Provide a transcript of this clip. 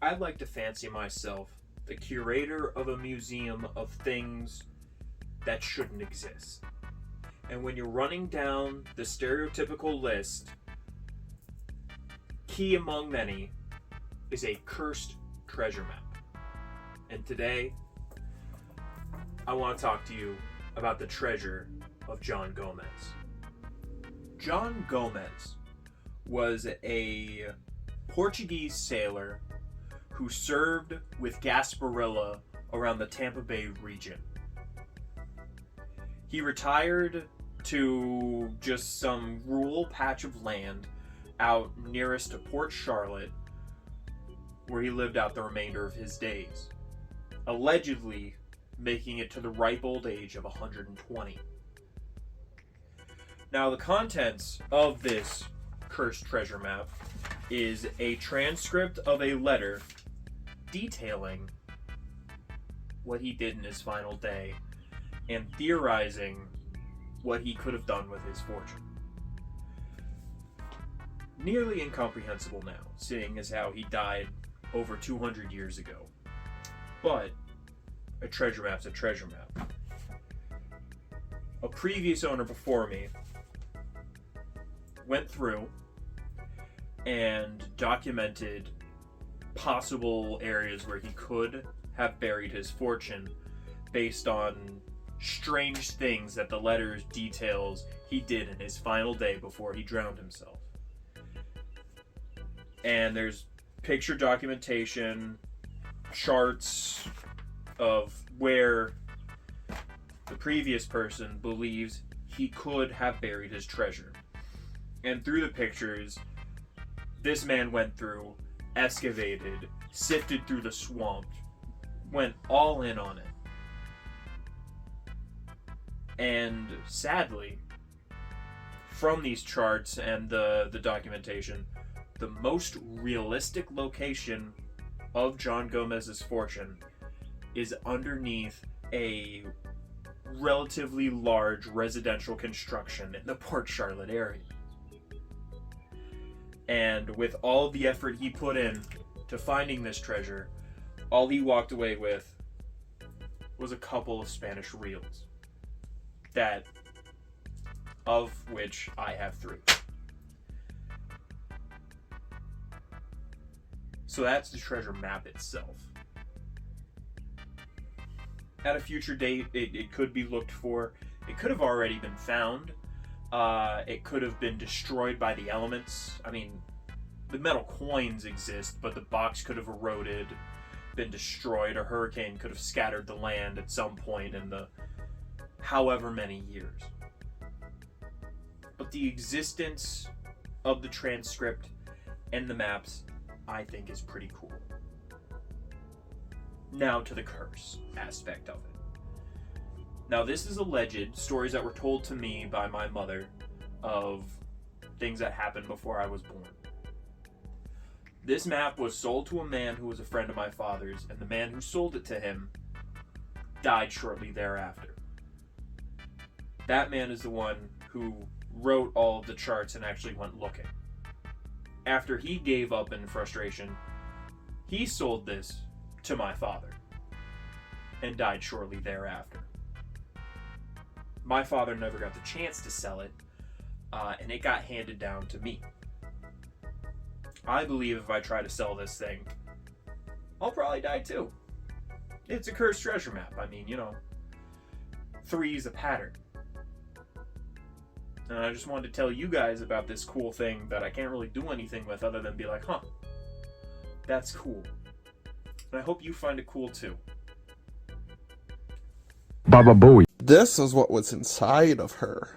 I'd like to fancy myself the curator of a museum of things that shouldn't exist. And when you're running down the stereotypical list, key among many is a cursed treasure map. And today, I want to talk to you about the treasure of John Gomez. John Gomez was a Portuguese sailor who served with Gasparilla around the Tampa Bay region. He retired to just some rural patch of land out nearest to Port Charlotte, where he lived out the remainder of his days, allegedly making it to the ripe old age of 120. Now, the contents of this cursed treasure map is a transcript of a letter detailing what he did in his final day and theorizing what he could have done with his fortune. Nearly incomprehensible now, seeing as how he died over 200 years ago. But a treasure map's a treasure map. A previous owner before me went through and documented possible areas where he could have buried his fortune based on strange things that the letters details he did in his final day before he drowned himself. And there's picture documentation, charts of where the previous person believes he could have buried his treasure. And through the pictures, this man went through, excavated, sifted through the swamp, went all in on it. And sadly, from these charts and the documentation, the most realistic location of John Gomez's fortune is underneath a relatively large residential construction in the Port Charlotte area. And with all the effort he put in to finding this treasure, all he walked away with was a couple of Spanish reals, that of which I have 3. So that's the treasure map itself. At a future date, it could be looked for. It could have already been found. It could have been destroyed by the elements. I mean, the metal coins exist, but the box could have eroded, been destroyed. A hurricane could have scattered the land at some point in the however many years. But the existence of the transcript and the maps, I think, is pretty cool. Now to the curse aspect of it. Now, this is alleged stories that were told to me by my mother of things that happened before I was born. This map was sold to a man who was a friend of my father's, and the man who sold it to him died shortly thereafter. That man is the one who wrote all of the charts and actually went looking. After he gave up in frustration, he sold this to my father and died shortly thereafter. My father never got the chance to sell it, and it got handed down to me. I believe if I try to sell this thing, I'll probably die too. It's a cursed treasure map. I mean, 3 is a pattern. And I just wanted to tell you guys about this cool thing that I can't really do anything with other than be like, huh, that's cool. And I hope you find it cool too. Baba Booey. This is what was inside of her.